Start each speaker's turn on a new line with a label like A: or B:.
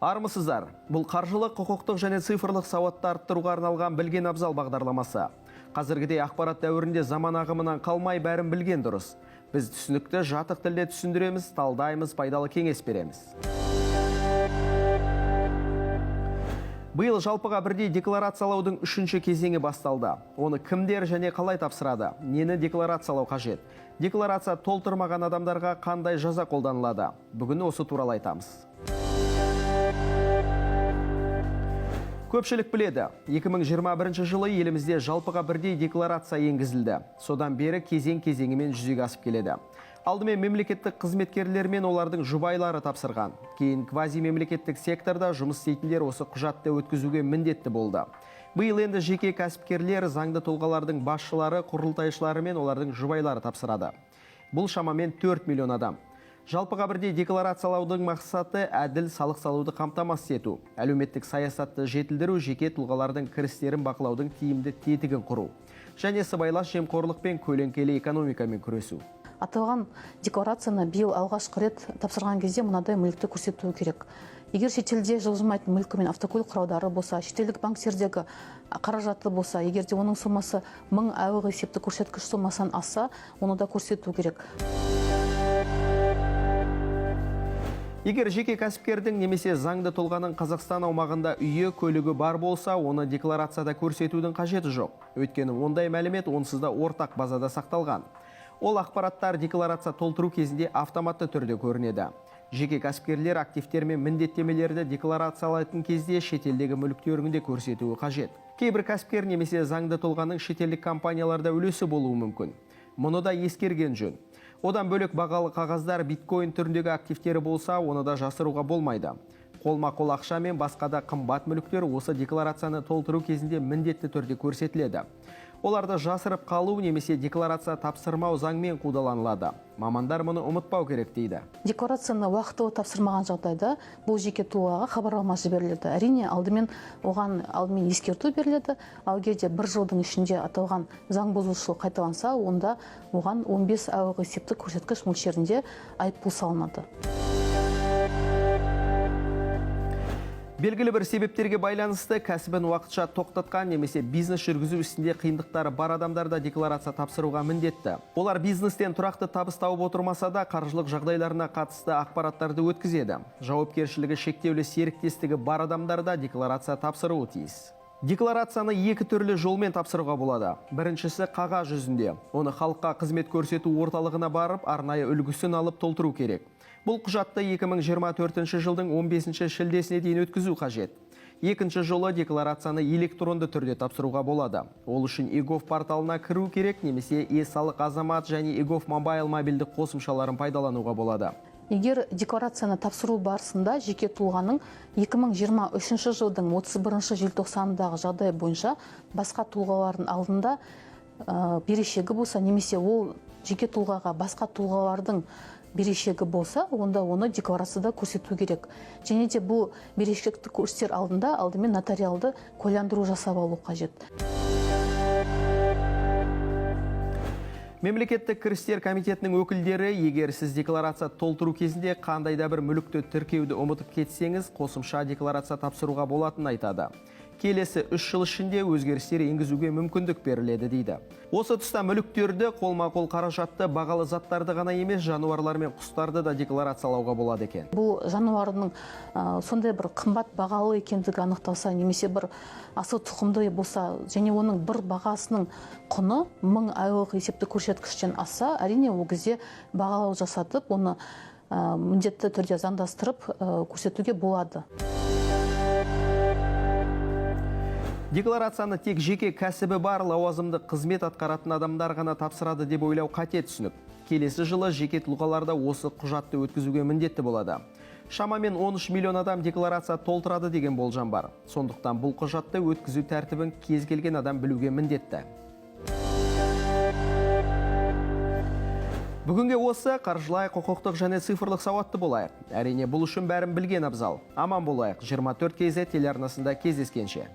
A: Армысыздар, бұл қаржылық, құқықтық және цифрлық сауатты арттыруға арналған білген абзал бағдарламасы. Қазіргідей ақпарат дәуірінде заман ағымынан қалмай бәрін білген дұрыс. Біз түсінікті жатық тілде түсіндіреміз, талдаймыз, пайдалы кеңес береміз. Биыл жалпыға бірдей декларациялаудың 3-ші кезеңі басталды. Оны кімдер және қалай тапсырады? Нені декларациялау қажет? Декларация толтырмаған адамдарға қандай жаза қолданылады? Бүгін осы туралы айтамыз. Көпшілік біледі, 2021 жылы елімізде жалпыға бірдей декларация енгізілді. Содан бері кезең-кезеңімен жүзеге асып келеді. Алдымен мемлекеттік қызметкерлер мен олардың жұбайлары тапсырған. Кейін квази-мемлекеттік секторда жұмыс істейтіндер осы құжатты өткізуге міндетті болды. Биыл енді жеке кәсіпкерлер, заңды тұлғалардың басшылары, құрылтайшылары мен олардың жұбайлары тапсырады. Бұл шамамен 4 миллион адам. Жалпыға бірдей декларациялаудың мақсаты әділ салық салуды қамтамасыз ету, әлеуметтік саясатты жетілдіру, жеке тұлғалардың кірістерін бақылаудың тиімді тетігін құру, және сыбайлас жемқорлық пен көлеңкелі экономикамен күресу.
B: Аталған декларацияны биыл алғашқы рет тапсырған кезде мынадай мүлікті көрсету керек. Егер шетелде жылжымайтын мүлкі мен автокөлік құралдары болса, шетелдік банктердегі қаражаты болса, егерде оның сомасы 1000 айлық есептік көрсеткіш сомасынан асса, оны да көрсету керек.
A: Егер жеке кәсіпкердің немесе заңды тұлғаның Қазақстан аумағында үйі, көлігі бар болса, оны декларацияда көрсетудің қажеті жоқ. Өйткені ондай мәлімет онсыз да ортақ базада сақталған. Ол ақпараттар декларация толтыру кезінде автоматты түрде көрінеді. Жеке кәсіпкерлер активтер мен міндеттемелерді декларациялайтын кезде шетелдегі мүліктерінде көрсетуі қажет. Кейбір кәсіпкер немесе заңды тұлғаның шетелдік компанияларда үлесі болуы мүмкін. Мұны да ескерген жөн. Одан бөлек бағалы қағаздар биткоин түріндегі активтері болса, оны да жасыруға болмайды. Қолма-қол ақша мен басқа да қымбат мүліктер осы декларацияны толтыру кезінде міндетті түрде көрсетіледі. Оларды жасырып қалу немесе декларация тапсырмау заңмен қудаланылады. Мамандар мұны ұмытпау керек дейді.
B: Декларацияны уақытылы тапсырмаған жағдайда бұл жеке тұлғаға хабарлама жіберіледі. Әрине, алдымен ескерту беріледі. Ал егерде 1 жылдың ішінде аталған заң бұзушылық қайталанса, онда оған 15 айлық есептік көрсеткіш мөлшерінде айыппұл салынады.
A: Белгілі бір себептерге байланысты кәсібін уақытша тоқтатқан немесе бизнес жүргізу ісінде қиындықтары бар адамдарда декларация тапсыруға міндетті. Олар бизнестен тұрақты табыс тауып отырмаса да қаржылық жағдайларына қатысты ақпараттарды өткізеді. Жауапкершілігі шектеулі серіктестігі бар адамдарда декларация тапсыруы тиіс. Декларацияны екі түрлі жолмен тапсыруға болады. Біріншісі қағаз жүзінде. Оны халыққа қызмет көрсету орталығына барып, арнайы үлгісін алып толтыру керек. Бұл құжатты 2024 жылдың 15 шілдесіне дейін өткізу қажет. Екінші жолы декларацияны электронды түрде тапсыруға болады. Ол үшін e-gov порталына кіру керек, немесе e-салық азамат және e-gov мобайл мобильдік қосымшаларын пайдалануға болады.
B: Егер декларацияны тапсыру барысында жеке тұлғаның 2023 жылдың 31 желтоқсанындағы жағдай бойынша басқа тұлғалардың алдында берешегі болса, немесе ол жеке тұлғаға басқа тұлғалардың берешегі болса, онда оны декларацияда көрсету керек. Және де бұл берешекті көрсетер алдында алдымен нотариалды куәландыру жасап алу қажет.
A: Мемлекеттік кірістер комитетінің өкілдері, егер сіз декларация толтыру кезінде қандайда бір мүлікті тіркеуді ұмытып кетсеңіз, қосымша декларация тапсыруға болатынын айтады. Келесі 3 жыл ішінде өзгерістер енгізуге мүмкіндік беріледі дейді. Осы тұста мүліктерді, қолма-қол қаражатты, бағалы заттарды ғана емес, жануарлар мен құстарды да декларациялауға болады екен.
B: Бұл жануардың сондай бір қымбат бағалы екендігі анықталса, немесе бір асыл тұқымды болса, және оның бір бағасының құны 1000 айлық есептік көрсеткіштен асса, әрине ол кезде бағалау жасатып, оны міндетті түрде заңдастырып көрсетуге болады.
A: Декларацияны тек жеке кәсібі бар лауазымды қызмет атқаратын адамдар ғана тапсырады деп ойлау қате түсінік. Келесі жылы жеке тұлғаларда осы құжатты өткізуге міндетті болады. Шамамен 13 миллион адам декларация толтырады деген болжам бар. Сондықтан бұл құжатты өткізу тәртібін кез келген адам білуге міндетті. Бүгінге осы қаржылай, құқықтық және цифрлық сауатты болайық. Әрине бұл үшін бәрін білген абзал. Аман болайық. 24 KZ телеарнасында кездескенше.